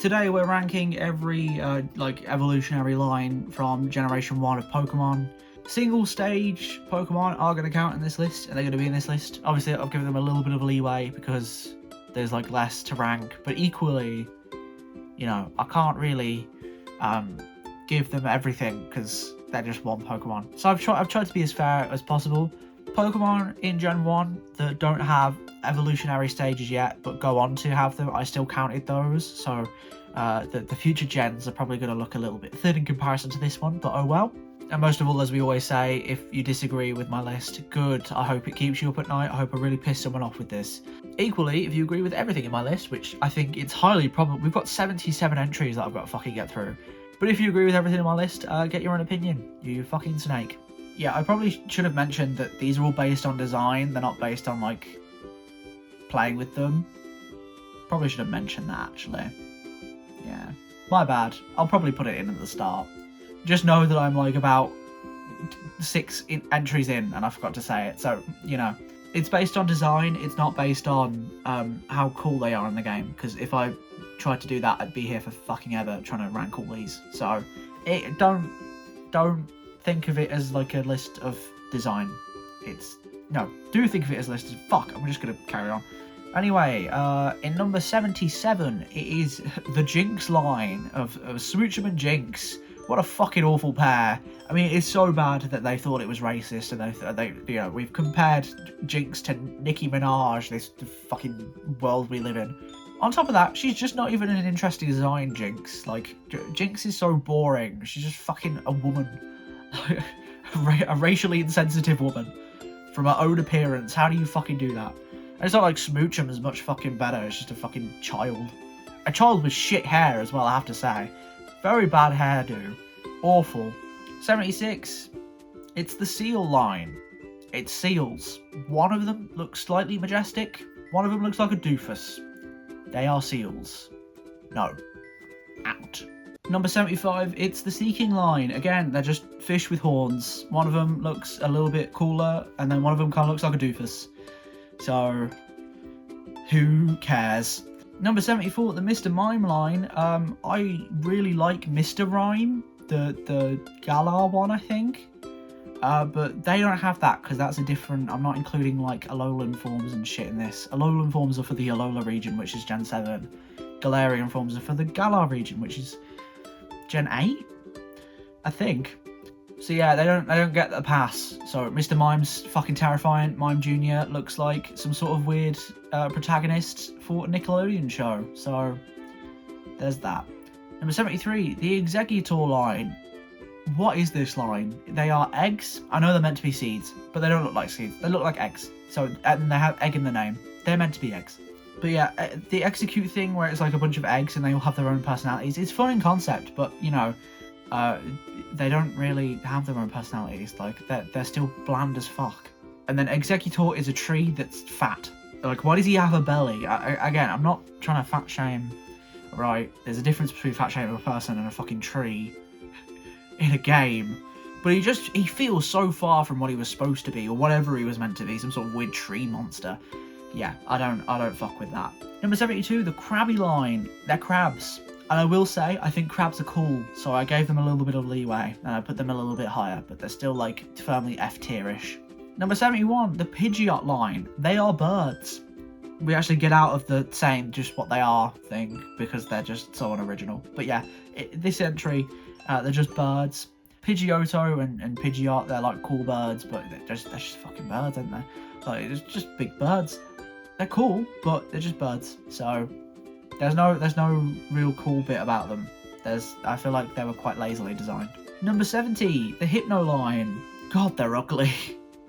Today we're ranking every evolutionary line from Generation 1 of Pokemon. Single stage Pokemon are going to count in this list, and they're going to be in this list. Obviously, I've given them a little bit of leeway because there's less to rank, but equally, I can't really give them everything because they're just one Pokemon. So I've tried to be as fair as possible. Pokemon in Gen 1 that don't have evolutionary stages yet, but go on to have them, I still counted those. So the future gens are probably going to look a little bit thin in comparison to this one, but oh well. And most of all, as we always say, if you disagree with my list, good. I hope it keeps you up at night. I hope I really piss someone off with this. Equally, if you agree with everything in my list, which I think it's highly probable, we've got 77 entries that I've got to fucking get through. But if you agree with everything in my list, get your own opinion, you fucking snake. Yeah, I probably should have mentioned that these are all based on design. They're not based on, playing with them. Probably should have mentioned that, actually. Yeah. My bad. I'll probably put it in at the start. Just know that I'm, about 6 entries in, and I forgot to say it. So, it's based on design. It's not based on how cool they are in the game. Because if I tried to do that, I'd be here for fucking ever trying to rank all these. So, don't think of it as a list of design. Do think of it as a list of I'm just gonna carry on. Anyway, in number 77, it is the Jynx line of Smoochum and Jynx. What a fucking awful pair. I mean, it's so bad that they thought it was racist, and we've compared Jynx to Nicki Minaj, this fucking world we live in. On top of that, she's just not even an interesting design, Jynx. Jynx is so boring. She's just fucking a woman. A racially insensitive woman. From her own appearance. How do you fucking do that? And it's not like Smoochum is much fucking better. It's just a fucking child. A child with shit hair as well, I have to say. Very bad hairdo. Awful. 76. It's the Seal line. It's seals. One of them looks slightly majestic. One of them looks like a doofus. They are seals. No. Out. Number 75, it's the Seeking line. Again, they're just fish with horns. One of them looks a little bit cooler, and then one of them kind of looks like a doofus. So, who cares? Number 74, the Mr. Mime line. I really like Mr. Rhyme, the Galar one, I think. But they don't have that, because that's a different... I'm not including, Alolan forms and shit in this. Alolan forms are for the Alola region, which is Gen 7. Galarian forms are for the Galar region, which is Gen 8, I think. So yeah, they don't get the pass. So Mr. Mime's fucking terrifying. Mime Jr. looks like some sort of weird protagonist for a Nickelodeon show. So there's that. Number 73, the Exeggutor line. What is this line? They are eggs. I know they're meant to be seeds, but they don't look like seeds. They look like eggs. So, and they have egg in the name. They're meant to be eggs. But yeah, the Execute thing where it's a bunch of eggs and they all have their own personalities, it's fun in concept, but, they don't really have their own personalities. They're still bland as fuck. And then Exeggutor is a tree that's fat. Why does he have a belly? Again, I'm not trying to fat shame, right? There's a difference between fat shaming a person and a fucking tree in a game. But he feels so far from what he was supposed to be, or whatever he was meant to be, some sort of weird tree monster. Yeah, I don't fuck with that. Number 72, the Krabby line. They're crabs. And I will say, I think crabs are cool, so I gave them a little bit of leeway, and I put them a little bit higher, but they're still, firmly F-tier-ish. Number 71, the Pidgeot line. They are birds. We actually get out of the saying just what they are thing, because they're just so unoriginal. But yeah, this entry, they're just birds. Pidgeotto and Pidgeot, they're cool birds, but they're just fucking birds, aren't they? It's just big birds. They're cool, but they're just birds. So there's no real cool bit about them. I feel like they were quite lazily designed. Number 70, the Hypno line. God, they're ugly.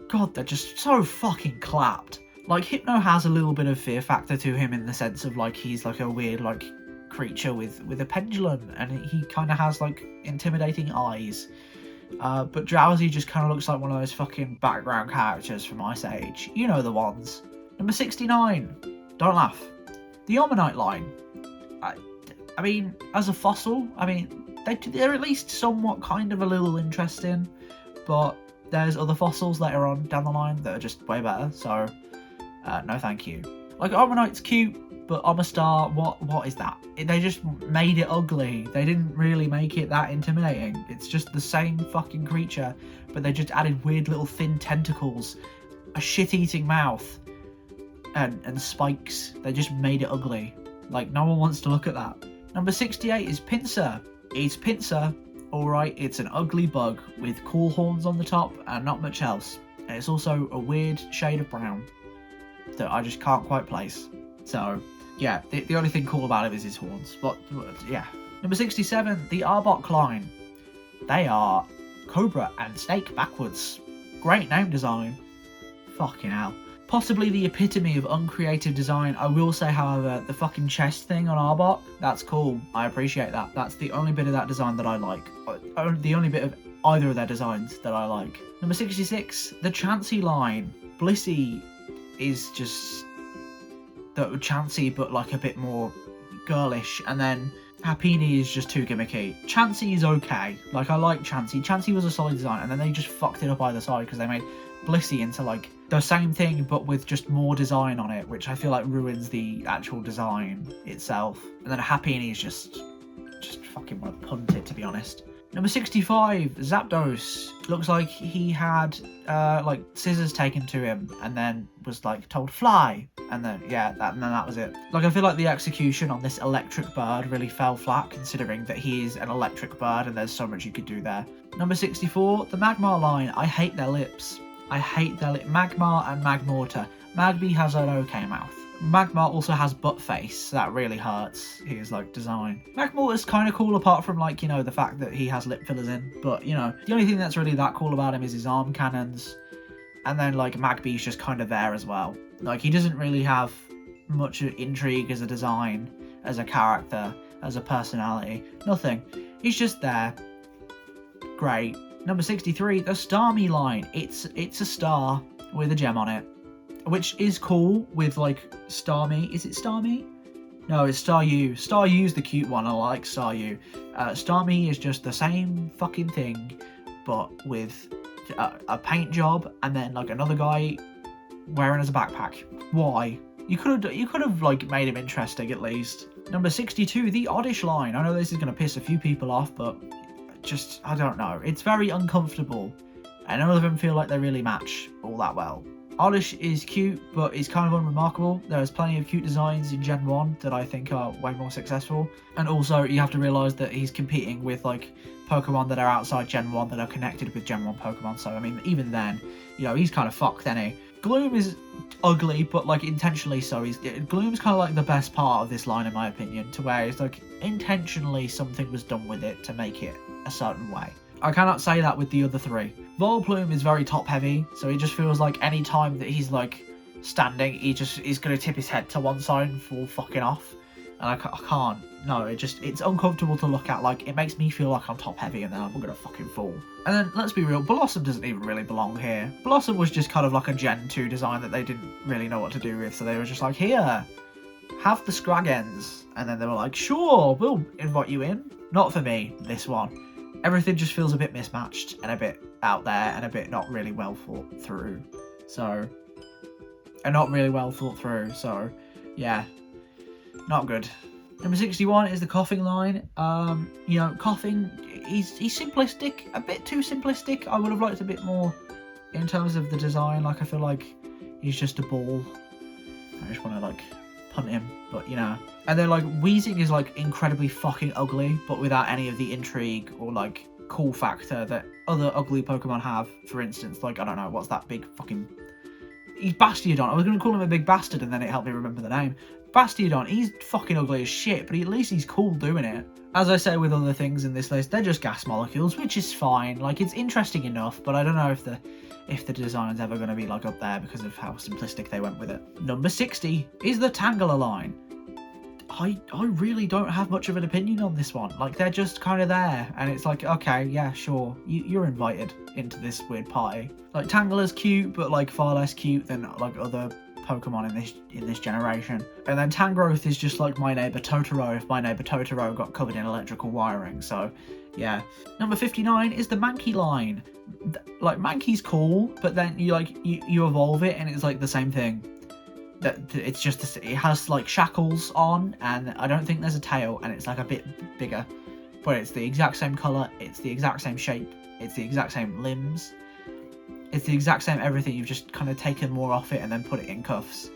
God, they're just so fucking clapped. Hypno has a little bit of fear factor to him in the sense of he's a weird creature with a pendulum, and he kind of has intimidating eyes. But Drowsy just kind of looks like one of those fucking background characters from Ice Age. You know the ones. Number 69. Don't laugh. The Omanyte line. I mean, as a fossil, they're at least somewhat kind of a little interesting, but there's other fossils later on down the line that are just way better, so no thank you. Omanyte's cute, but Omastar, what is that? They just made it ugly. They didn't really make it that intimidating. It's just the same fucking creature, but they just added weird little thin tentacles, a shit-eating mouth, and spikes. They just made it ugly. Like, no one wants to look at that. Number 68 is Pinsir. It's Pinsir, alright, it's an ugly bug with cool horns on the top and not much else. And it's also a weird shade of brown that I just can't quite place. So, yeah, the only thing cool about it is his horns. But yeah. Number 67, the Arbok line. They are Cobra and Snake backwards. Great name design. Fucking hell. Possibly the epitome of uncreative design. I will say, however, the fucking chest thing on Arbok, that's cool. I appreciate that. That's the only bit of that design that I like. The only bit of either of their designs that I like. Number 66, the Chansey line. Blissey is just the Chansey, but like a bit more girlish, and then Happiny is just too gimmicky. Chansey is okay. Like, I like Chansey. Chansey was a solid design, and then they just fucked it up either side because they made Blissey into like the same thing but with just more design on it, which I feel like ruins the actual design itself. And then Happiny is just fucking want to punt it, to be honest. Number 65, Zapdos. Looks like he had like scissors taken to him and then was like told fly, and then and then that was it. Like, I feel like the execution on this electric bird really fell flat, considering that he is an electric bird and there's so much you could do there. Number 64, the Magmar line. I hate their lips. I hate their Magmar and Magmortar. Magby has an okay mouth. Magmar also has butt face. That really hurts his like design. Magmortar's kind of cool, apart from like, you know, the fact that he has lip fillers in. But, you know, the only thing that's really that cool about him is his arm cannons. And then like Magby's just kind of there as well. Like, he doesn't really have much intrigue as a design, as a character, as a personality. Nothing. He's just there. Great. Number 63, the Starmie line. It's a star with a gem on it, which is cool with like Starmie. Is it Starmie? No, it's Staryu. Staryu's the cute one. I like Staryu. Starmie is just the same fucking thing, but with a paint job and then like another guy wearing as a backpack. Why? You could have like made him interesting at least. Number 62, the Oddish line. I know this is gonna piss a few people off, but just, I don't know. It's very uncomfortable, and none of them feel like they really match all that well. Oddish is cute, but is kind of unremarkable. There's plenty of cute designs in Gen 1 that I think are way more successful. And also, you have to realise that he's competing with like Pokemon that are outside Gen 1 that are connected with Gen 1 Pokemon. So, I mean, even then, you know, he's kind of fucked, isn't he? Gloom is ugly, but like intentionally so. Gloom's kind of like the best part of this line, in my opinion, to where it's like intentionally something was done with it to make it a certain way. I cannot say that with the other three. Volplume is very top heavy, so it just feels like any time that he's like standing, he's going to tip his head to one side and fall fucking off. And I can't. No, it's uncomfortable to look at. Like, it makes me feel like I'm top heavy and then I'm going to fucking fall. And then, let's be real, Blossom doesn't even really belong here. Blossom was just kind of like a Gen 2 design that they didn't really know what to do with, so they were just like, here, have the Scraggens. And then they were like, sure, we'll invite you in. Not for me, this one. Everything just feels a bit mismatched and a bit out there and a bit not really well thought through. So, yeah, not good. Number 61 is the Coughing line. You know, Coughing, he's simplistic, a bit too simplistic. I would have liked a bit more in terms of the design. Like, I feel like he's just a ball. I just want to like punt him, but you know. And then like Weezing is like incredibly fucking ugly, but without any of the intrigue or like cool factor that other ugly Pokemon have. For instance, like, I don't know, what's that big fucking... He's Bastiodon. I was going to call him a big bastard and then it helped me remember the name. Bastiodon, he's fucking ugly as shit, but at least he's cool doing it. As I say with other things in this list, they're just gas molecules, which is fine. Like, it's interesting enough, but I don't know if the design's ever going to be like up there because of how simplistic they went with it. Number 60 is the Tangela line. I really don't have much of an opinion on this one. Like, they're just kind of there, and it's like, okay, yeah, sure, you're invited into this weird party. Like, Tangela's cute, but like far less cute than like other Pokemon in this generation. And then Tangrowth is just like my neighbour Totoro if my neighbour Totoro got covered in electrical wiring. So, yeah. Number 59 is the Mankey line. Like, Mankey's cool, but then you evolve it, and it's like the same thing. that it's just, it has like shackles on, and I don't think there's a tail, and it's like a bit bigger, but it's the exact same color, it's the exact same shape, it's the exact same limbs, it's the exact same everything. You've just kind of taken more off it and then put it in cuffs.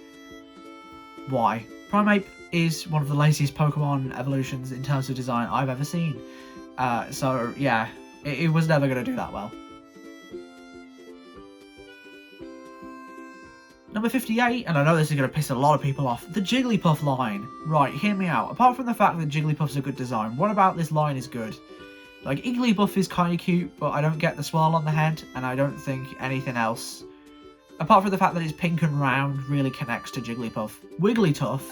Why? Primeape is one of the laziest Pokemon evolutions in terms of design I've ever seen. So yeah, it was never going to do that well. Number 58, and I know this is going to piss a lot of people off, the Jigglypuff line. Right, hear me out. Apart from the fact that Jigglypuff's a good design, what about this line is good? Like, Igglybuff is kind of cute, but I don't get the swirl on the head, and I don't think anything else, apart from the fact that it's pink and round, really connects to Jigglypuff. Wigglytuff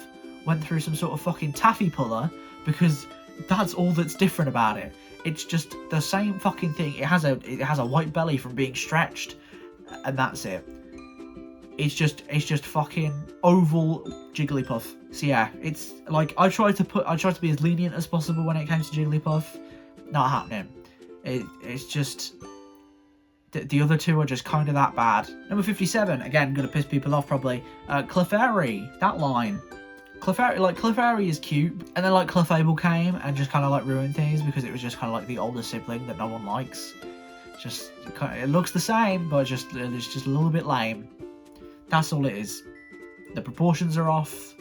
went through some sort of fucking taffy puller, because that's all that's different about it. It's just the same fucking thing. It has a white belly from being stretched, and that's it. It's just fucking oval Jigglypuff. So yeah, it's like I tried to be as lenient as possible when it came to Jigglypuff. Not happening. It's just the other two are just kind of that bad. Number 57, again, gonna piss people off probably. Clefairy, that line. Clefairy is cute, and then like Clefable came and just kind of like ruined things because it was just kind of like the older sibling that no one likes. Just it looks the same, but it's just a little bit lame. That's all it is. The proportions are off.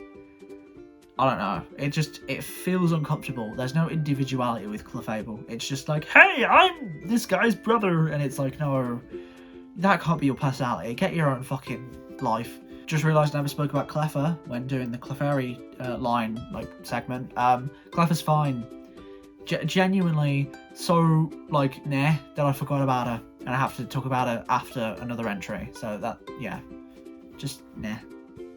I don't know. It feels uncomfortable. There's no individuality with Clefable. It's just like, hey, I'm this guy's brother, and it's like, no, that can't be your personality. Get your own fucking life. Just realised I never spoke about Cleffa when doing the Clefairy line like segment. Cleffa's fine. Genuinely so like nah that I forgot about her, and I have to talk about her after another entry. So that yeah. Just, nah.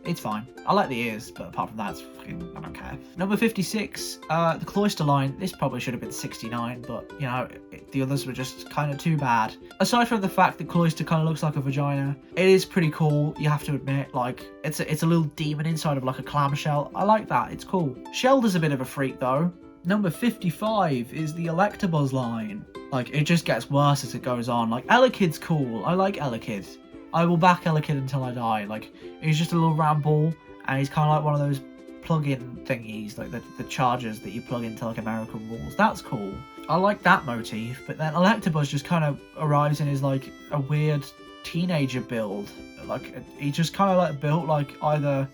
It's fine. I like the ears, but apart from that, it's fucking, I don't care. Number 56, the Cloyster line. This probably should have been 69, but, you know, the others were just kind of too bad. Aside from the fact that Cloyster kind of looks like a vagina, it is pretty cool, you have to admit. Like, it's a little demon inside of, like, a clamshell. I like that. It's cool. Shelder's a bit of a freak, though. Number 55 is the Electabuzz line. Like, it just gets worse as it goes on. Like, Elekid's cool. I like Elekid. I will back Elekid until I die. Like, he's just a little round ball, and he's kind of like one of those plug-in thingies, like the chargers that you plug into like American walls. That's cool. I like that motif, but then Electabuzz just kind of arrives in his like a weird teenager build. Like, he just kind of like built like either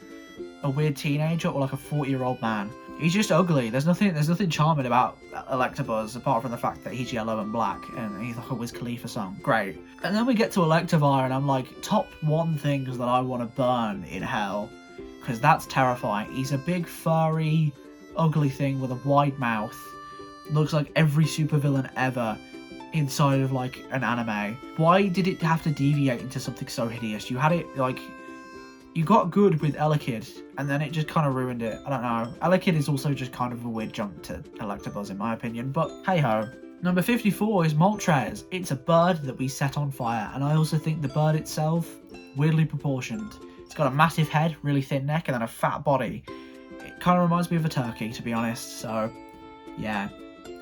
a weird teenager or like a 40-year-old man. He's just ugly. There's nothing charming about Electabuzz apart from the fact that he's yellow and black and he's like a Wiz Khalifa song. Great. And then we get to Electivire and I'm like, top 1 things that I want to burn in hell, because that's terrifying. He's a big furry ugly thing with a wide mouth. Looks like every supervillain ever inside of like an anime. Why did it have to deviate into something so hideous? You had it like, you got good with Elekid, and then it just kind of ruined it. I don't know. Elekid is also just kind of a weird jump to Electabuzz in my opinion, but hey-ho. Number 54 is Moltres. It's a bird that we set on fire, and I also think the bird itself, weirdly proportioned. It's got a massive head, really thin neck, and then a fat body. It kind of reminds me of a turkey, to be honest, so yeah.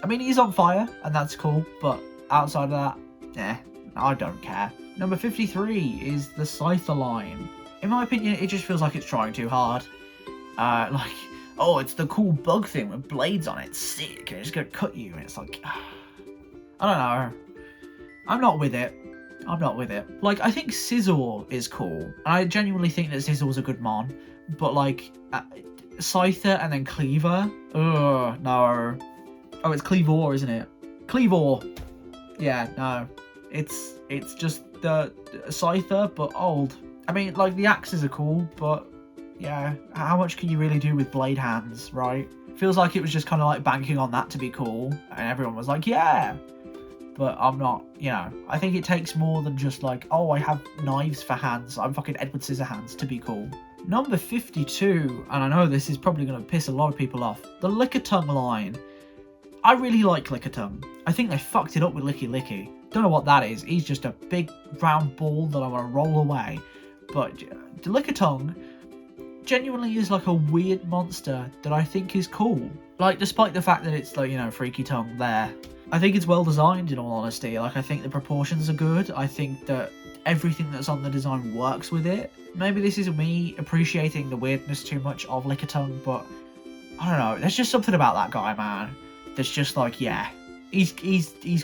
I mean, he's on fire, and that's cool, but outside of that, I don't care. Number 53 is the Scyther line. In my opinion, it just feels like it's trying too hard. Like, oh, it's the cool bug thing with blades on it. Sick. And it's going to cut you. And it's like, I don't know. I'm not with it. Like, I think Scizor is cool. And I genuinely think that Scissor's a good mon. But, like, Scyther and then Cleaver? Ugh, no. Oh, it's Cleavor, isn't it? Cleavor. Yeah, no. It's just the Scyther, but old. I mean, like, the axes are cool, but yeah, how much can you really do with blade hands, right? Feels like it was just kind of like banking on that to be cool, and everyone was like, yeah! But I'm not, you know, I think it takes more than just like, oh, I have knives for hands, I'm fucking Edward Scissorhands to be cool. Number 52, and I know this is probably going to piss a lot of people off, the Lickitung line. I really like Lickitung. I think they fucked it up with Licky Licky. Don't know what that is, he's just a big round ball that I want to roll away. But the Lickitung genuinely is like a weird monster that I think is cool. Like, despite the fact that it's like, you know, Freaky Tongue there. I think it's well designed, in all honesty. Like, I think the proportions are good. I think that everything that's on the design works with it. Maybe this is me appreciating the weirdness too much of Lickitung, but I don't know. There's just something about that guy, man. That's just like, yeah, he's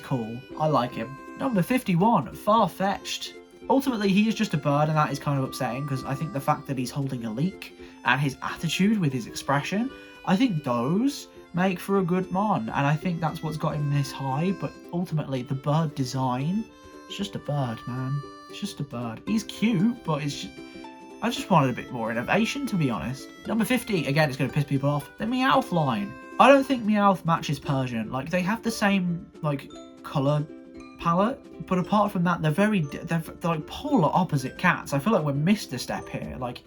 cool. I like him. Number 51, Farfetch'd. Ultimately, he is just a bird, and that is kind of upsetting because I think the fact that he's holding a leek and his attitude with his expression, I think those make for a good mon, and I think that's what's got him this high. But ultimately, the bird design, it's just a bird, man. It's just a bird. He's cute, but I just wanted a bit more innovation, to be honest. Number 50, again, it's going to piss people off. The Meowth line. I don't think Meowth matches Persian. Like, they have the same, like, colour palette, but apart from that, they're like polar opposite cats. I feel like we missed a step here. Like,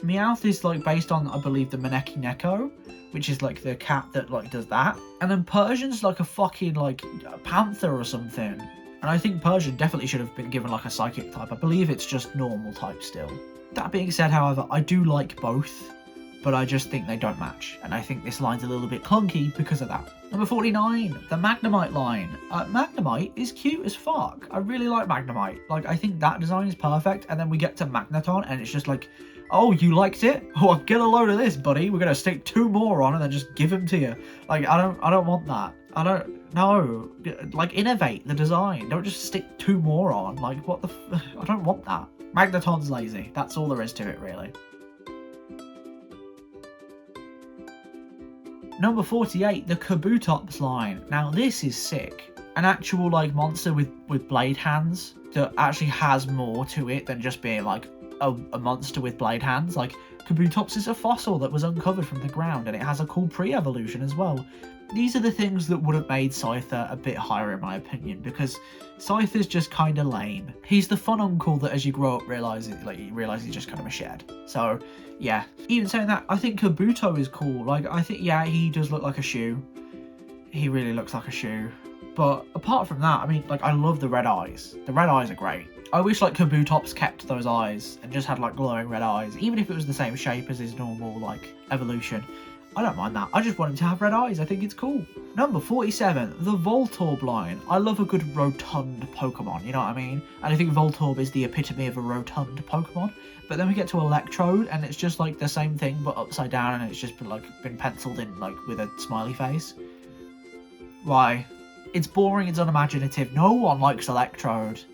Meowth is like based on, I believe, the Maneki Neko, which is like the cat that like does that, and then Persian's like a fucking like a panther or something. And I think Persian definitely should have been given like a psychic type. I believe it's just normal type still. That being said, however, I do like both, but I just think they don't match, and I think this line's a little bit clunky because of that. Number 49, the Magnemite line. Magnemite is cute as fuck. I really like Magnemite. Like, I think that design is perfect, and then we get to Magneton, and it's just like, oh, you liked it? Oh, get a load of this, buddy. We're gonna stick 2 more on and then just give them to you. Like, I don't want that. I don't know. Like, innovate the design. Don't just stick 2 more on. Like, what the I don't want that. Magneton's lazy. That's all there is to it, really. Number 48, the Kabutops line. Now, this is sick. An actual, like, monster with blade hands that actually has more to it than just being, like, a monster with blade hands. Like, Kabutops is a fossil that was uncovered from the ground, and it has a cool pre-evolution as well. These are the things that would have made Scyther a bit higher, in my opinion, because Scyther's just kind of lame. He's the fun uncle that as you grow up you realise he's just kind of a shed. So, yeah. Even saying that, I think Kabuto is cool. Like, I think, yeah, he does look like a shoe. He really looks like a shoe. But apart from that, I mean, like, I love the red eyes. The red eyes are great. I wish, like, Kabutops kept those eyes and just had, like, glowing red eyes, even if it was the same shape as his normal, like, evolution. I don't mind that. I just want him to have red eyes. I think it's cool. Number 47, the Voltorb line. I love a good rotund Pokemon, you know what I mean? And I think Voltorb is the epitome of a rotund Pokemon. But then we get to Electrode, and it's just like the same thing, but upside down, and it's just been penciled in, like, with a smiley face. Why? It's boring, it's unimaginative. No one likes Electrode.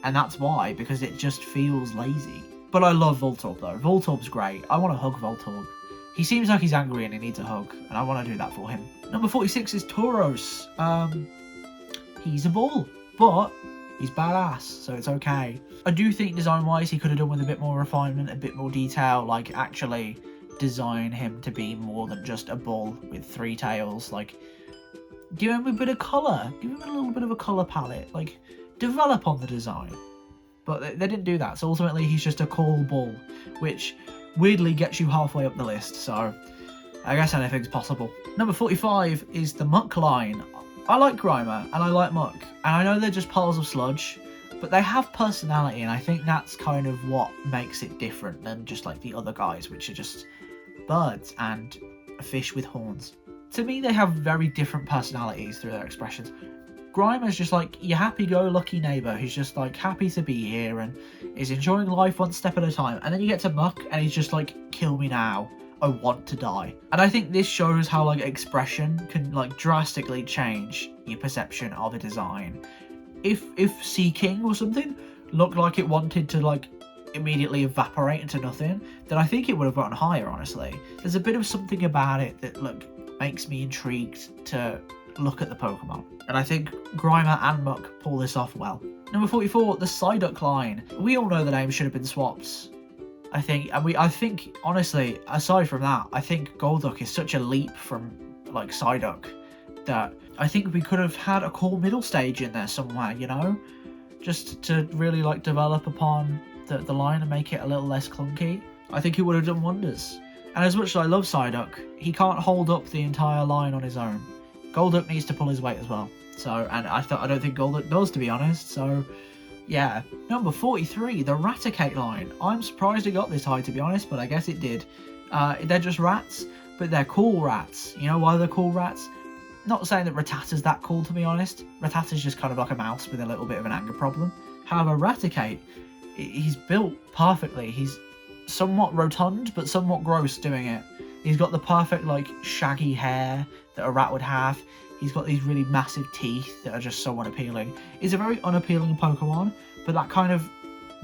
And that's why, because it just feels lazy. But I love Voltorb, though. Voltorb's great. I want to hug Voltorb. He seems like he's angry and he needs a hug, and I want to do that for him. Number 46 is Tauros. He's a bull, but he's badass, so it's okay. I do think design-wise he could have done with a bit more refinement, a bit more detail, like actually design him to be more than just a bull with 3 tails. Like, give him a bit of colour. Give him a little bit of a colour palette. Like, develop on the design. But they didn't do that, so ultimately he's just a cool bull, which weirdly gets you halfway up the list, so I guess anything's possible. Number 45 is the Muck line. I like Grimer, and I like Muck, and I know they're just piles of sludge, but they have personality, and I think that's kind of what makes it different than just like the other guys, which are just birds and a fish with horns. To me, they have very different personalities through their expressions. Grimer's just like your happy-go-lucky neighbour who's just like happy to be here and is enjoying life one step at a time. And then you get to Muck and he's just like, kill me now, I want to die. And I think this shows how like expression can like drastically change your perception of a design. If Seaking or something looked like it wanted to like immediately evaporate into nothing, then I think it would have gotten higher, honestly. There's a bit of something about it that makes me intrigued to look at the Pokemon. And I think Grimer and Muck pull this off well. Number 44, the Psyduck line. We all know the name should have been swapped. I think honestly, aside from that, I think Golduck is such a leap from like Psyduck that I think we could have had a cool middle stage in there somewhere, you know? Just to really like develop upon the line and make it a little less clunky. I think it would have done wonders. And as much as I love Psyduck, he can't hold up the entire line on his own. Golduck needs to pull his weight as well. So, and I don't think Golduck does, to be honest. So, yeah. Number 43, the Raticate line. I'm surprised it got this high, to be honest, but I guess it did. They're just rats, but they're cool rats. You know why they're cool rats? Not saying that Rattata's that cool, to be honest. Rattata's just kind of like a mouse with a little bit of an anger problem. However, Raticate, he's built perfectly. He's somewhat rotund, but somewhat gross doing it. He's got the perfect, like, shaggy hair that a rat would have. He's got these really massive teeth that are just so unappealing. He's a very unappealing Pokemon, but that kind of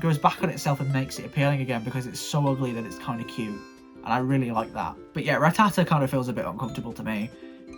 goes back on itself and makes it appealing again because it's so ugly that it's kind of cute. And I really like that. But yeah, Rattata kind of feels a bit uncomfortable to me.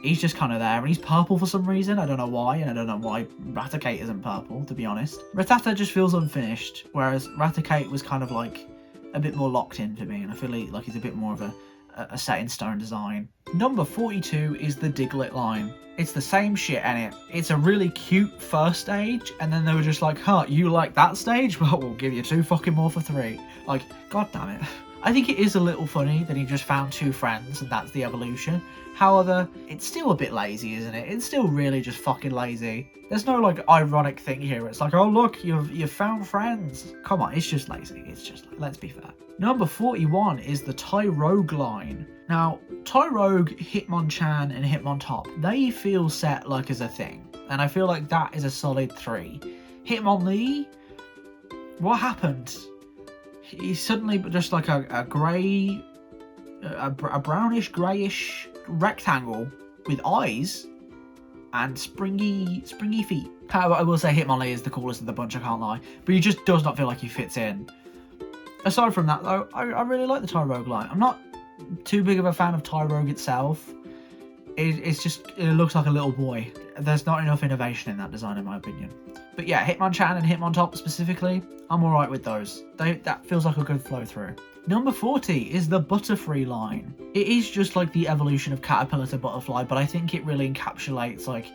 He's just kind of there, and he's purple for some reason. I don't know why, and I don't know why Raticate isn't purple, to be honest. Rattata just feels unfinished, whereas Raticate was kind of like a bit more locked in for me, and I feel like he's a bit more of a set in stone design. Number 42 is the Diglett line. It's the same shit, innit? It's a really cute first stage, and then they were just like, huh, you like that stage? Well, we'll give you 2 fucking more for 3. Like, god damn it. I think it is a little funny that he just found 2 friends and that's the evolution. However, it's still a bit lazy, isn't it? It's still really just fucking lazy. There's no, like, ironic thing here. It's like, oh, look, you've found friends. Come on, it's just lazy. It's just, let's be fair. Number 41 is the Tyrogue line. Now, Tyrogue, Hitmonchan, and Hitmontop, they feel set, like, as a thing. And I feel like that is a solid 3. Hitmonlee, what happened? He's suddenly just like a grey, a brownish, greyish rectangle with eyes and springy feet. However, I will say Hitmonlee is the coolest of the bunch, I can't lie. But he just does not feel like he fits in. Aside from that, though, I really like the Tyrogue line. I'm not too big of a fan of Tyrogue itself. It looks like a little boy. There's not enough innovation in that design, in my opinion. But yeah, Hitmonchan and Hitmontop specifically, I'm alright with those. That feels like a good flow through. Number 40 is the Butterfree line. It is just like the evolution of Caterpillar to Butterfly, but I think it really encapsulates like,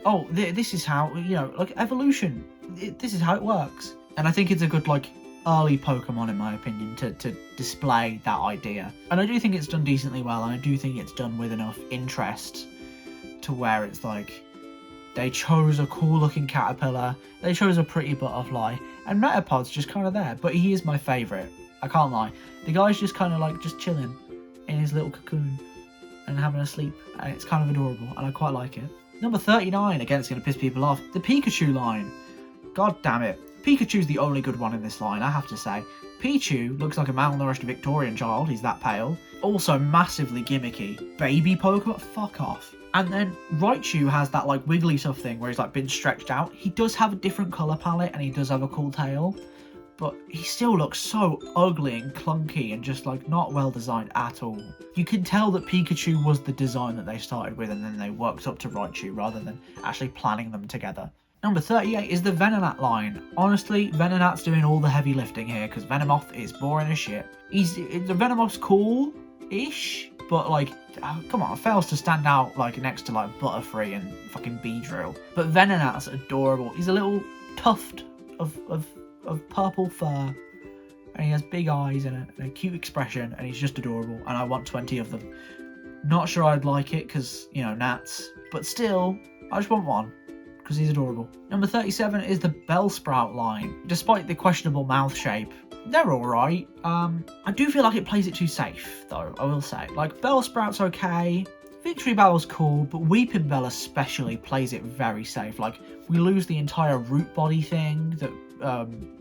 oh, this is how, you know, like evolution. This is how it works. And I think it's a good like early Pokemon, in my opinion, to display that idea. And I do think it's done decently well, and I do think it's done with enough interest to where it's like, they chose a cool looking Caterpillar, they chose a pretty Butterfly, and Metapod's just kind of there, but he is my favourite. I can't lie. The guy's just kind of like just chilling in his little cocoon and having a sleep, and it's kind of adorable, and I quite like it. Number 39, again, it's going to piss people off, the Pikachu line. God damn it. Pikachu's the only good one in this line, I have to say. Pichu looks like a malnourished Victorian child, he's that pale. Also massively gimmicky. Baby Pokemon? Fuck off. And then Raichu has that like wiggly stuff thing where he's like been stretched out. He does have a different colour palette and he does have a cool tail, but he still looks so ugly and clunky and just like not well designed at all. You can tell that Pikachu was the design that they started with and then they worked up to Raichu rather than actually planning them together. Number 38 is the Venonat line. Honestly, Venonat's doing all the heavy lifting here because Venomoth is boring as shit. The Venomoth's cool-ish, but like, come on, it fails to stand out like next to like Butterfree and fucking Beedrill. But Venonat's adorable. He's a little tuft of purple fur, and he has big eyes and a cute expression, and he's just adorable, and I want 20 of them. Not sure I'd like it because, you know, gnats, but still, I just want one because he's adorable. Number 37 is the Bellsprout line. Despite the questionable mouth shape, they're alright. I do feel like it plays it too safe, though, I will say. Like, Bellsprout's okay, Victory Bell's cool, but Weeping Bell especially plays it very safe. Like, we lose the entire root body thing that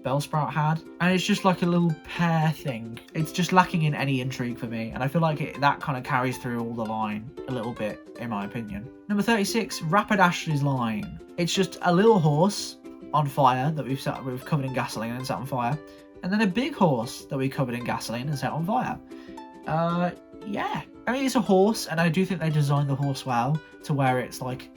Bellsprout had, and it's just like a little pear thing. It's just lacking in any intrigue for me, and I feel like that kind of carries through all the line a little bit, in my opinion. Number 36, Rapidash's line. It's just a little horse on fire that we've covered in gasoline and set on fire, and then a big horse that we covered in gasoline and set on fire. Yeah. I mean, it's a horse, and I do think they designed the horse well to where it's like,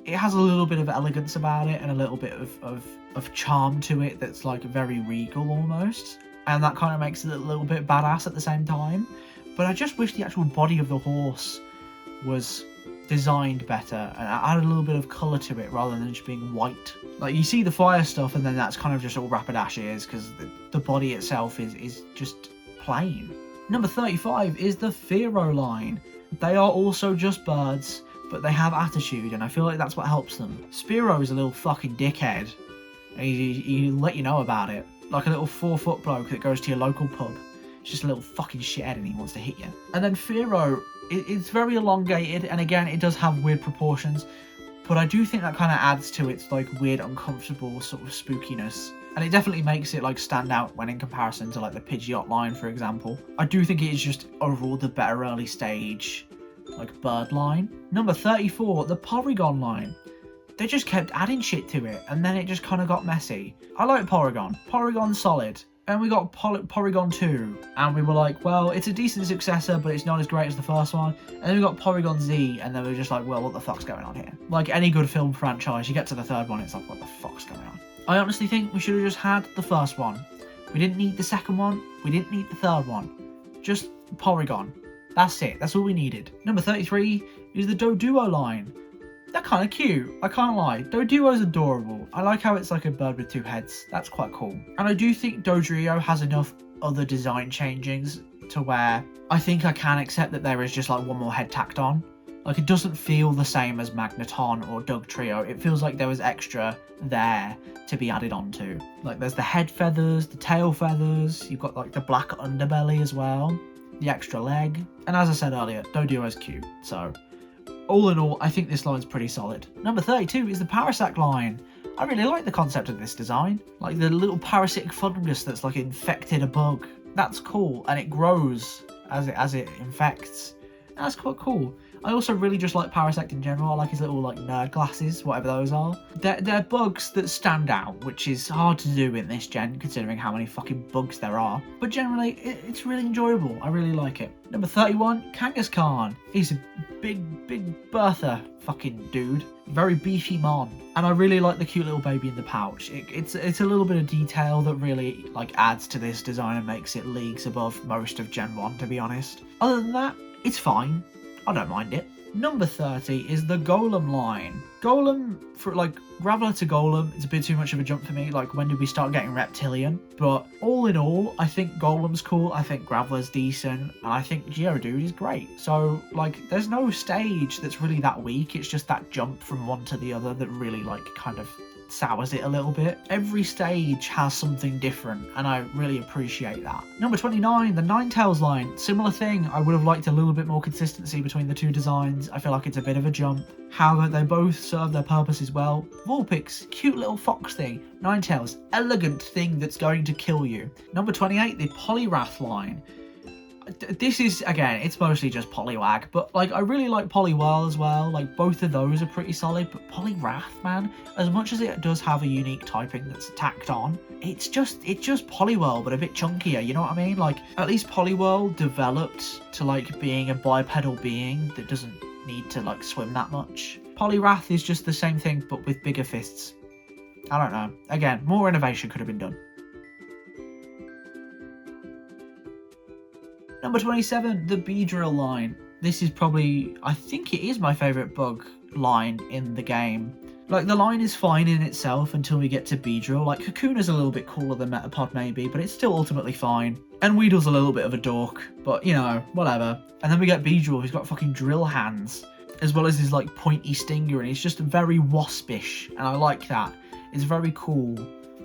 it has a little bit of elegance about it and a little bit of charm to it that's like very regal almost, and that kind of makes it a little bit badass at the same time. But I just wish the actual body of the horse was designed better and added a little bit of colour to it rather than just being white. Like, you see the fire stuff and then that's kind of just all Rapidash is, because the body itself is just plain. Number 35 is the Fearow line. They are also just birds, but they have attitude, and I feel like that's what helps them. Spearow is a little fucking dickhead, and he'll let you know about it. Like a little 4-foot bloke that goes to your local pub. It's just a little fucking shithead and he wants to hit you. And then Fearow, it's very elongated, and again, it does have weird proportions, but I do think that kind of adds to its like weird, uncomfortable sort of spookiness. And it definitely makes it like stand out when in comparison to like the Pidgeot line, for example. I do think it is just overall the better early stage like bird line. Number 34, the Porygon line. They just kept adding shit to it, and then it just kind of got messy. I like Porygon. Porygon's solid. And we got Porygon 2, and we were like, well, it's a decent successor, but it's not as great as the first one. And then we got Porygon Z, and then we were just like, well, what the fuck's going on here? Like any good film franchise, you get to the third one, it's like, what the fuck's going on? I honestly think we should have just had the first one. We didn't need the second one. We didn't need the third one. Just Porygon. That's it. That's all we needed. Number 33 is the Doduo line. They're kind of cute, I can't lie. Doduo's adorable. I like how it's like a bird with two heads. That's quite cool. And I do think Dodrio has enough other design changings to where I think I can accept that there is just like one more head tacked on. Like it doesn't feel the same as Magneton or Dugtrio. It feels like there was extra there to be added onto. Like there's the head feathers, the tail feathers, you've got like the black underbelly as well, the extra leg. And as I said earlier, Doduo's cute, so all in all, I think this line's pretty solid. Number 32 is the Parasect line. I really like the concept of this design. Like the little parasitic fungus that's like infected a bug. That's cool, and it grows as it infects. That's quite cool. I also really just like Parasect in general. I like his little like nerd glasses, whatever those are. They're bugs that stand out, which is hard to do in this gen, considering how many fucking bugs there are. But generally, it's really enjoyable. I really like it. Number 31, Kangaskhan. He's a big Bertha fucking dude. Very beefy mon. And I really like the cute little baby in the pouch. It's a little bit of detail that really like adds to this design and makes it leagues above most of Gen 1, to be honest. Other than that, it's fine. I don't mind it. Number 30 is the Golem line. Golem, for like Graveler to Golem, it's a bit too much of a jump for me. Like, when did we start getting Reptilian? But all in all, I think Golem's cool. I think Graveler's decent. And I think Geodude is great. So, like, there's no stage that's really that weak. It's just that jump from one to the other that really, like, kind of sours it a little bit. Every stage has something different, and I really appreciate that. Number 29, the Ninetales line. Similar thing. I would have liked a little bit more consistency between the two designs. I feel like it's a bit of a jump. However, they both serve their purposes well. Vulpix, cute little fox thing. Ninetales, elegant thing that's going to kill you. Number 28, the Poliwrath line. This is, again, it's mostly just Poliwag, but like I really like Poliwhirl as well. Like both of those are pretty solid, but Poliwrath, man, as much as it does have a unique typing that's tacked on, it's just Poliwhirl but a bit chunkier, you know what I mean? Like at least Poliwhirl developed to like being a bipedal being that doesn't need to like swim that much. Poliwrath is just the same thing but with bigger fists. I don't know. Again, more innovation could have been done. Number 27, the Beedrill line. This is probably, I think it is my favourite bug line in the game. Like, the line is fine in itself until we get to Beedrill. Like, Kakuna's a little bit cooler than Metapod maybe, but it's still ultimately fine. And Weedle's a little bit of a dork, but, you know, whatever. And then we get Beedrill, who's got fucking drill hands, as well as his, like, pointy stinger, and he's just very waspish, and I like that. It's very cool.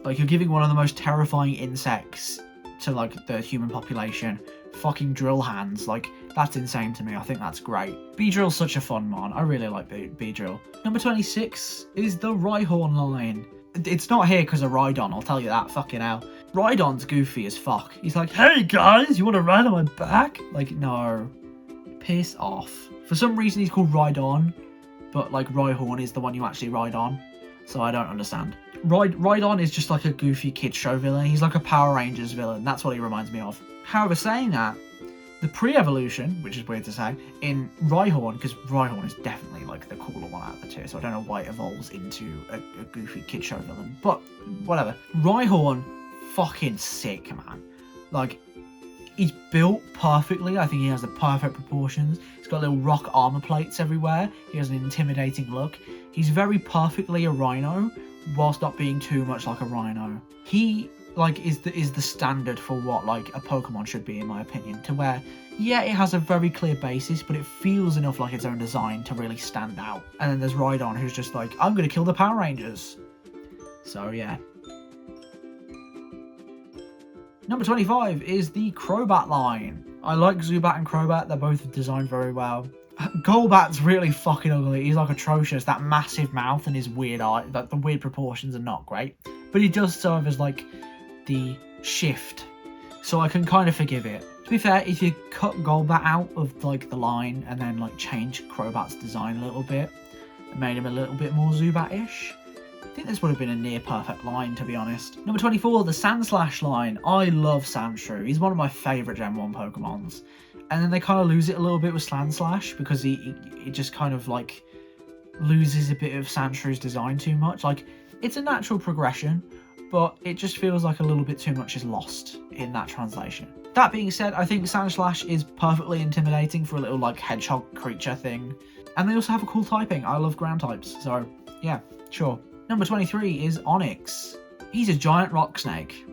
Like, you're giving one of the most terrifying insects to, like, the human population fucking drill hands. Like, that's insane to me. I think that's great. Beedrill's such a fun mon. I really like Beedrill. Number 26 is the Rhyhorn line. It's not here because of Rhydon, I'll tell you that. Fucking hell. Rhydon's goofy as fuck. He's like, hey guys, you want to ride on my back? Like, no. Piss off. For some reason he's called Rhydon, but like Rhyhorn is the one you actually ride on. So I don't understand. Rhydon is just like a goofy kid show villain. He's like a Power Rangers villain. That's what he reminds me of. However, saying that, the pre-evolution, which is weird to say, in Rhyhorn, because Rhyhorn is definitely like the cooler one out of the two, so I don't know why it evolves into a goofy kid show villain, but whatever. Rhyhorn, fucking sick, man. Like, he's built perfectly. I think he has the perfect proportions. He's got little rock armor plates everywhere. He has an intimidating look. He's very perfectly a rhino, whilst not being too much like a rhino. He like is the standard for what like a Pokemon should be, in my opinion, to where yeah, it has a very clear basis, but it feels enough like its own design to really stand out. And then there's Rhydon, who's just like, I'm gonna kill the Power Rangers. So yeah. Number 25 is the Crobat line. I like Zubat and Crobat. They're both designed very well. Golbat's really fucking ugly. He's like atrocious. That massive mouth and his weird eye, like the weird proportions are not great. But he does serve as like the shift, so I can kind of forgive it. To be fair, if you cut Golbat out of like the line and then like change Crobat's design a little bit and made him a little bit more Zubat-ish, I think this would have been a near perfect line, to be honest. Number 24, the Sandslash line. I love Sandshrew. He's one of my favourite Gen 1 Pokemons. And then they kind of lose it a little bit with Sandslash because he just kind of like loses a bit of Sandshrew's design too much. Like, it's a natural progression, but it just feels like a little bit too much is lost in that translation. That being said, I think Sandslash is perfectly intimidating for a little like hedgehog creature thing. And they also have a cool typing. I love ground types, so yeah, sure. Number 23 is Onix. He's a giant rock snake.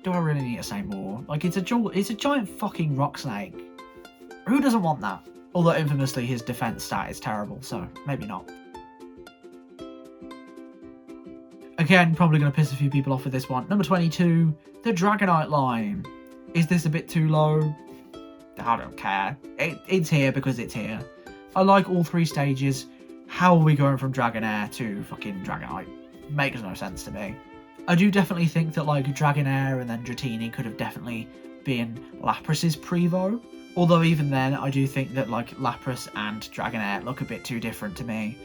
Do I really need to say more? Like, it's a giant fucking rock snake. Who doesn't want that? Although infamously his defense stat is terrible, so maybe not. Again, probably going to piss a few people off with this one. Number 22, the Dragonite line. Is this a bit too low? I don't care. It's here because it's here. I like all three stages. How are we going from Dragonair to fucking Dragonite? Makes no sense to me. I do definitely think that like Dragonair and then Dratini could have definitely been Lapras's Prevo. Although even then, I do think that like Lapras and Dragonair look a bit too different to me.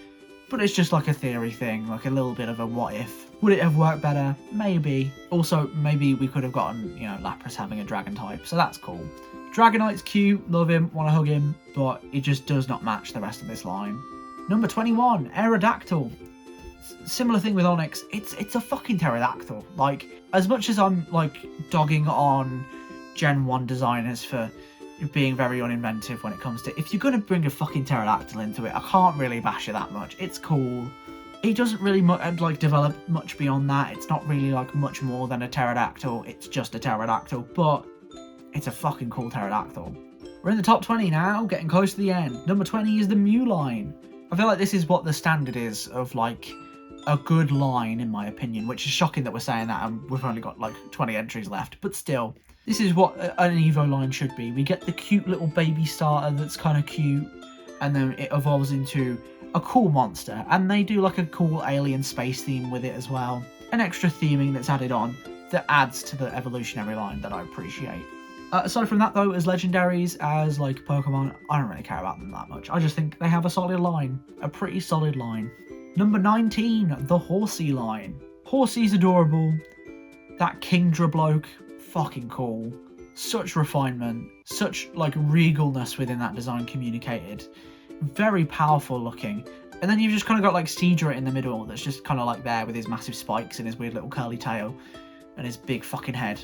But it's just like a theory thing, like a little bit of a what if. Would it have worked better? Maybe. Also, maybe we could have gotten, you know, Lapras having a dragon type, so that's cool. Dragonite's cute, love him, want to hug him, but it just does not match the rest of this line. Number 21, Aerodactyl. Similar thing with Onix, it's a fucking pterodactyl. Like, as much as I'm like dogging on Gen 1 designers for being very uninventive when it comes to, if you're going to bring a fucking pterodactyl into it, I can't really bash it that much. It's cool. It doesn't really like develop much beyond that. It's not really like much more than a pterodactyl. It's just a pterodactyl, but it's a fucking cool pterodactyl. We're in the top 20 now, getting close to the end. Number 20 is the Mew line. I feel like this is what the standard is of like a good line, in my opinion, which is shocking that we're saying that and we've only got like 20 entries left, but still. This is what an Evo line should be. We get the cute little baby starter that's kind of cute, and then it evolves into a cool monster, and they do like a cool alien space theme with it as well. An extra theming that's added on that adds to the evolutionary line that I appreciate. Aside from that though, as legendaries, as like Pokemon, I don't really care about them that much. I just think they have a solid line, a pretty solid line. Number 19, the Horsea line. Horsea's adorable. That Kingdra bloke, fucking cool. Such refinement, such like regalness within that design communicated. Very powerful looking. And then you've just kind of got like Seadra in the middle that's just kind of like there with his massive spikes and his weird little curly tail and his big fucking head.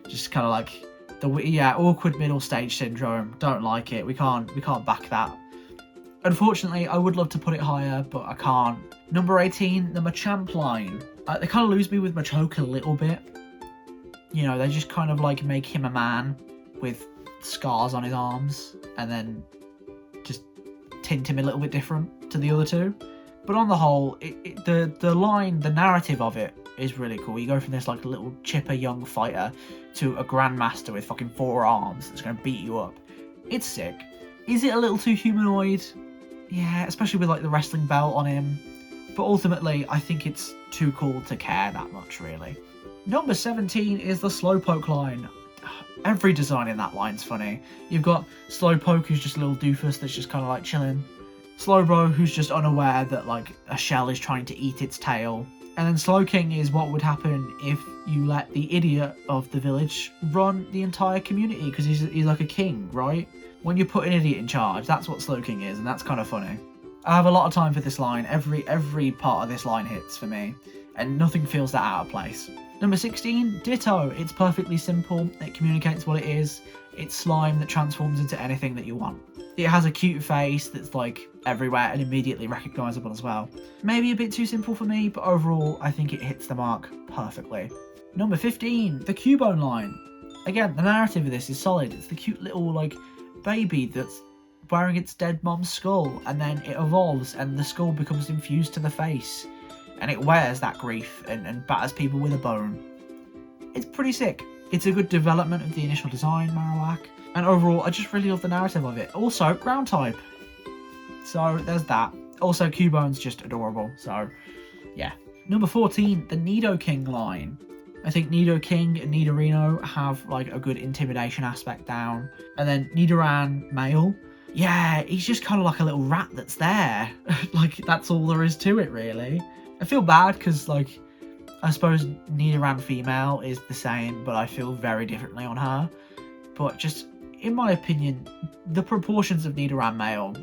Just kind of like awkward middle stage syndrome. Don't like it. We can't back that. Unfortunately, I would love to put it higher, but I can't. Number 18, the Machamp line. They kind of lose me with Machoke a little bit. You know, they just kind of like make him a man with scars on his arms and then just tint him a little bit different to the other two. But on the whole, the line, the narrative of it is really cool. You go from this like little chipper young fighter to a grandmaster with fucking 4 arms that's going to beat you up. It's sick. Is it a little too humanoid? Yeah, especially with like the wrestling belt on him. But ultimately, I think it's too cool to care that much, really. Number 17 is the Slowpoke line. Every design in that line's funny. You've got Slowpoke, who's just a little doofus that's just kind of like chilling. Slowbro, who's just unaware that like a shell is trying to eat its tail. And then Slowking is what would happen if you let the idiot of the village run the entire community, because he's like a king, right? When you put an idiot in charge, that's what Slowking is, and that's kind of funny. I have a lot of time for this line. Every part of this line hits for me, and nothing feels that out of place. Number 16, Ditto. It's perfectly simple. It communicates what it is. It's slime that transforms into anything that you want. It has a cute face that's like everywhere and immediately recognisable as well. Maybe a bit too simple for me, but overall I think it hits the mark perfectly. Number 15, the Cubone line. Again, the narrative of this is solid. It's the cute little like baby that's wearing its dead mom's skull, and then it evolves and the skull becomes infused to the face and it wears that grief and batters people with a bone. It's pretty sick. It's a good development of the initial design, Marowak. And overall, I just really love the narrative of it. Also, ground type. So there's that. Also, Cubone's just adorable. So, yeah. Number 14, the Nidoking line. I think Nidoking and Nidorino have like a good intimidation aspect down. And then Nidoran male. Yeah, he's just kind of like a little rat that's there. Like, that's all there is to it, really. I feel bad because, like, I suppose Nidoran female is the same, but I feel very differently on her. But just, in my opinion, the proportions of Nidoran male,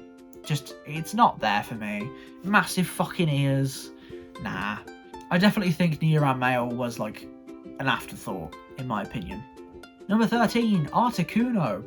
just, it's not there for me. Massive fucking ears. Nah. I definitely think Nidoran male was, like, an afterthought, in my opinion. Number 13, Articuno.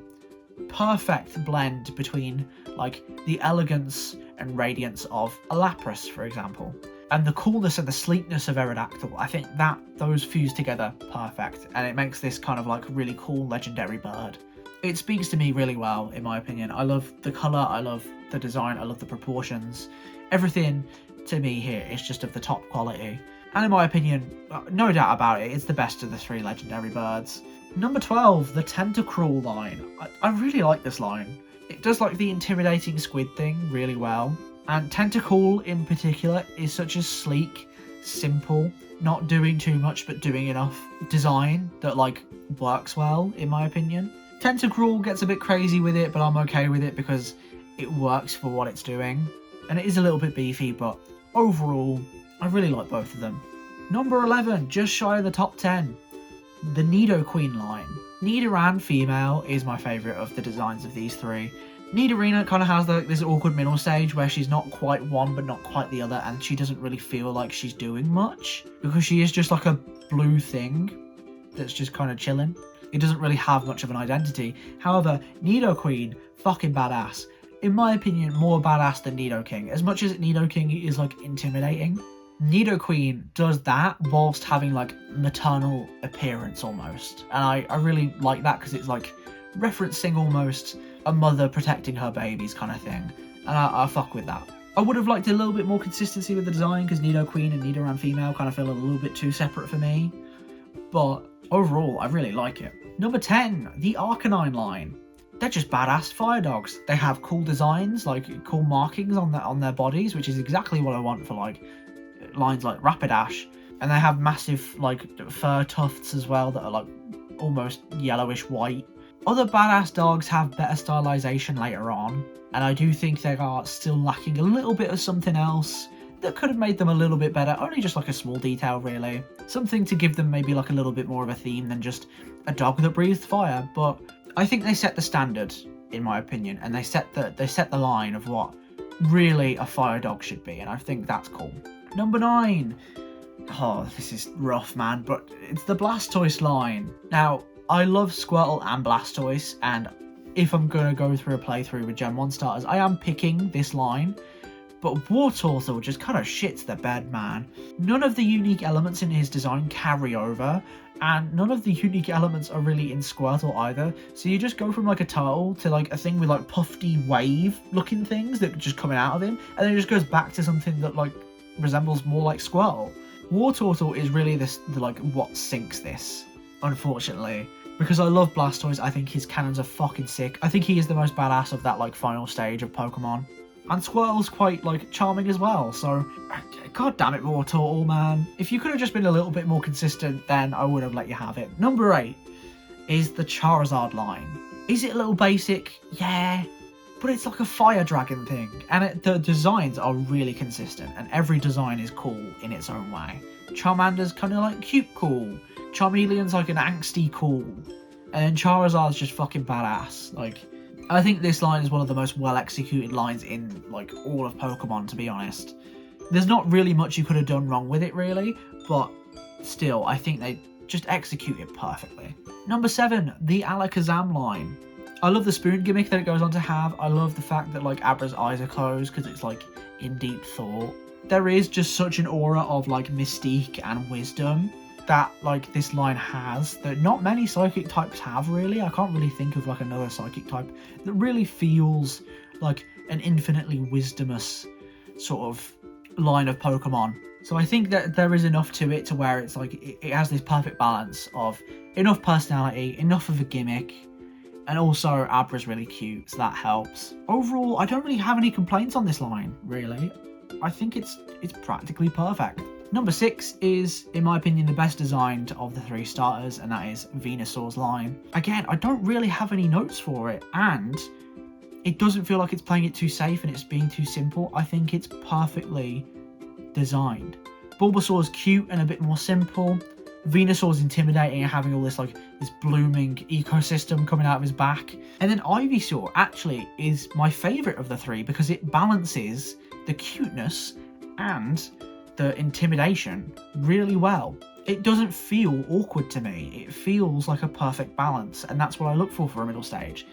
Perfect blend between, like, the elegance and radiance of a Lapras, for example, and the coolness and the sleekness of Aerodactyl. I think that those fuse together perfect, and it makes this kind of like really cool legendary bird. It speaks to me really well, in my opinion. I love the colour, I love the design, I love the proportions. Everything to me here is just of the top quality. And in my opinion, no doubt about it, it's the best of the 3 legendary birds. Number 12, the Tentacruel line. I really like this line. It does like the intimidating squid thing really well. And Tentacruel in particular is such a sleek, simple, not doing too much but doing enough design that like works well, in my opinion. Tentacruel gets a bit crazy with it, but I'm okay with it because it works for what it's doing. And it is a little bit beefy, but overall, I really like both of them. Number 11, just shy of the top 10. The Nidoqueen line. Nidoran female is my favourite of the designs of these 3. Nidorina kind of has this awkward middle stage where she's not quite one but not quite the other, and she doesn't really feel like she's doing much because she is just like a blue thing that's just kind of chilling. It doesn't really have much of an identity. However, Nidoqueen, fucking badass. In my opinion, more badass than Nidoking. As much as Nidoking is like intimidating, Nidoqueen does that whilst having like maternal appearance almost. And I really like that because it's like referencing almost a mother protecting her babies kind of thing. And I fuck with that. I would have liked a little bit more consistency with the design because Nidoqueen and Nidoran female kind of feel a little bit too separate for me. But overall, I really like it. Number 10, the Arcanine line. They're just badass fire dogs. They have cool designs, like cool markings on their bodies, which is exactly what I want for like lines like Rapidash. And they have massive like fur tufts as well that are like almost yellowish white. Other badass dogs have better stylization later on, and I do think they are still lacking a little bit of something else that could have made them a little bit better, only just like a small detail really. Something to give them maybe like a little bit more of a theme than just a dog that breathes fire, but I think they set the standard, in my opinion, and they set the line of what really a fire dog should be, and I think that's cool. Number 9. Oh, this is rough, man, but it's the Blastoise line. Now, I love Squirtle and Blastoise, and if I'm going to go through a playthrough with Gen 1 starters, I am picking this line, but Wartortle just kind of shits the bed, man. None of the unique elements in his design carry over, and none of the unique elements are really in Squirtle either, so you just go from like a turtle to like a thing with like puffy wave looking things that just coming out of him, and then it just goes back to something that like resembles more like Squirtle. Wartortle is really the like what sinks this, unfortunately. Because I love Blastoise, I think his cannons are fucking sick. I think he is the most badass of that like final stage of Pokemon. And Squirtle's quite like charming as well, so god damn it, Wartortle, man. If you could have just been a little bit more consistent, then I would have let you have it. Number 8 is the Charizard line. Is it a little basic? Yeah. But it's like a fire dragon thing, and the designs are really consistent, and every design is cool in its own way. Charmander's kind of like cute cool, Charmeleon's like an angsty cool, and then Charizard's just fucking badass. Like, I think this line is one of the most well executed lines in like all of Pokemon, to be honest. There's not really much you could have done wrong with it really, but still, I think they just execute it perfectly. Number 7, the Alakazam line. I love the spoon gimmick that it goes on to have. I love the fact that like Abra's eyes are closed because it's like in deep thought. There is just such an aura of like mystique and wisdom that like this line has that not many psychic types have really. I can't really think of like another psychic type that really feels like an infinitely wisdomous sort of line of Pokemon. So I think that there is enough to it to where it's like it has this perfect balance of enough personality, enough of a gimmick, And also, Abra's really cute, so that helps. Overall, I don't really have any complaints on this line, really. I think it's practically perfect. Number 6 is, in my opinion, the best designed of the 3 starters, and that is Venusaur's line. Again, I don't really have any notes for it, and it doesn't feel like it's playing it too safe and it's being too simple. I think it's perfectly designed. Bulbasaur's cute and a bit more simple. Venusaur's intimidating and having all this this blooming ecosystem coming out of his back. And then Ivysaur actually is my favourite of the 3 because it balances the cuteness and the intimidation really well. It doesn't feel awkward to me. It feels like a perfect balance, and that's what I look for a middle stage.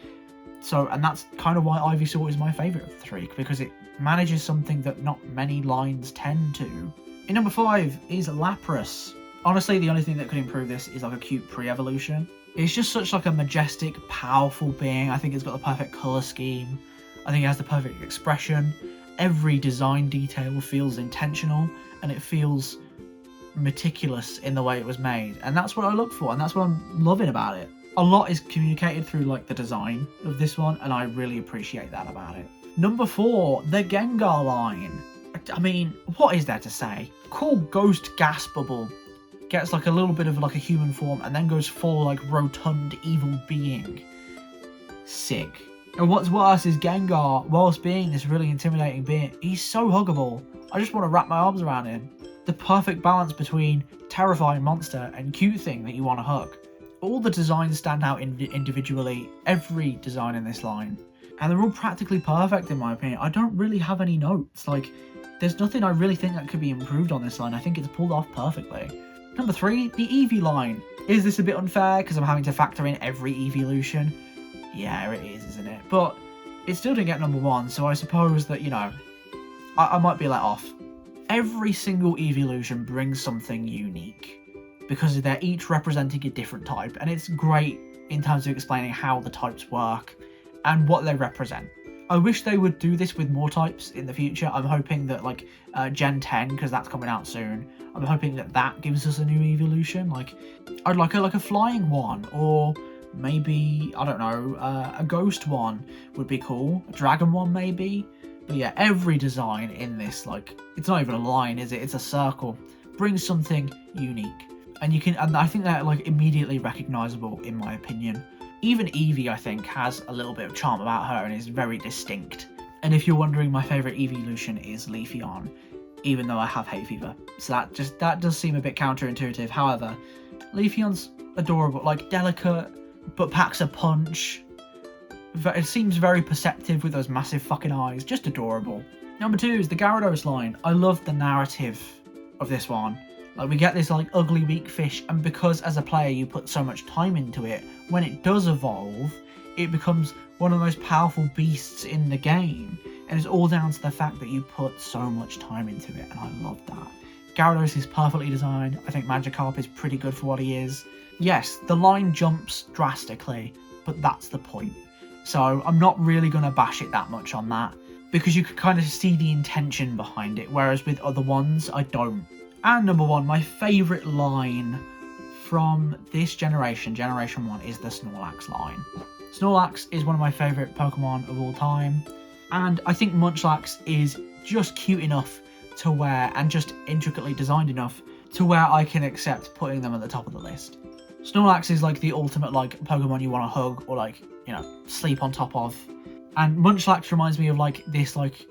So, and that's kind of why Ivysaur is my favourite of the 3, because it manages something that not many lines tend to. In number 5 is Lapras. Honestly, the only thing that could improve this is like a cute pre-evolution. It's just such like a majestic, powerful being. I think it's got the perfect colour scheme. I think it has the perfect expression. Every design detail feels intentional, and it feels meticulous in the way it was made. And that's what I look for, and that's what I'm loving about it. A lot is communicated through like the design of this one, and I really appreciate that about it. Number 4, the Gengar line. I mean, what is there to say? Cool Ghost Gas Bubble. Gets like a little bit of like a human form and then goes full like rotund evil being. Sick. And what's worse is Gengar, whilst being this really intimidating being, he's so huggable. I just want to wrap my arms around him. The perfect balance between terrifying monster and cute thing that you want to hug. All the designs stand out individually, every design in this line. And they're all practically perfect in my opinion. I don't really have any notes. Like, there's nothing I really think that could be improved on this line. I think it's pulled off perfectly. Number 3, the Eevee line. Is this a bit unfair because I'm having to factor in every evolution? Yeah, it is, isn't it? But it still didn't get number 1, so I suppose that, you know, I might be let off. Every single evolution brings something unique because they're each representing a different type, and it's great in terms of explaining how the types work and what they represent. I wish they would do this with more types in the future. I'm hoping that like Gen 10, because that's coming out soon, I'm hoping that that gives us a new evolution. Like, I'd like a flying one, or maybe, I don't know, a ghost one would be cool. A dragon one maybe. But yeah, every design in this, like, it's not even a line, is it? It's a circle. Brings something unique. And you can, and I think they're like immediately recognizable in my opinion. Even Eevee, I think, has a little bit of charm about her and is very distinct. And if you're wondering, my favourite evolution is Leafeon, even though I have hay fever. So that does seem a bit counterintuitive. However, Leafeon's adorable, like delicate, but packs a punch. It seems very perceptive with those massive fucking eyes. Just adorable. Number 2 is the Gyarados line. I love the narrative of this one. Like, we get this like ugly weak fish, and because as a player you put so much time into it, when it does evolve, it becomes one of the most powerful beasts in the game. And it's all down to the fact that you put so much time into it, and I love that. Gyarados is perfectly designed. I think Magikarp is pretty good for what he is. Yes, the line jumps drastically, but that's the point. So I'm not really going to bash it that much on that, because you can kind of see the intention behind it, whereas with other ones, I don't. And number 1, my favourite line from this generation, Generation 1, is the Snorlax line. Snorlax is one of my favourite Pokemon of all time, and I think Munchlax is just cute enough to where, and just intricately designed enough to where I can accept putting them at the top of the list. Snorlax is like the ultimate like Pokemon you want to hug or like, you know, sleep on top of. And Munchlax reminds me of like this like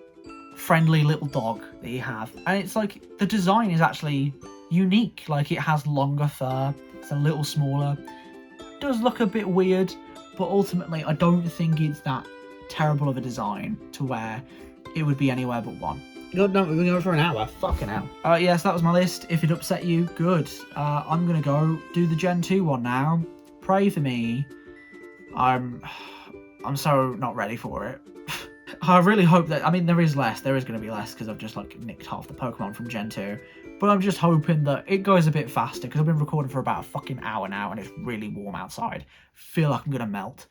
friendly little dog that you have, and it's like the design is actually unique. Like, it has longer fur, it's a little smaller, it does look a bit weird, but ultimately I don't think it's that terrible of a design to where it would be anywhere but 1. God, no, we've been going for an hour. Fucking hell. Yes, that was my list. If it upset you, good. I'm gonna go do the Gen 2 one now. Pray for me. I'm so not ready for it. I really hope that, I mean, there is going to be less because I've just like nicked half the Pokemon from Gen 2, but I'm just hoping that it goes a bit faster because I've been recording for about a fucking hour now and it's really warm outside. Feel like I'm going to melt.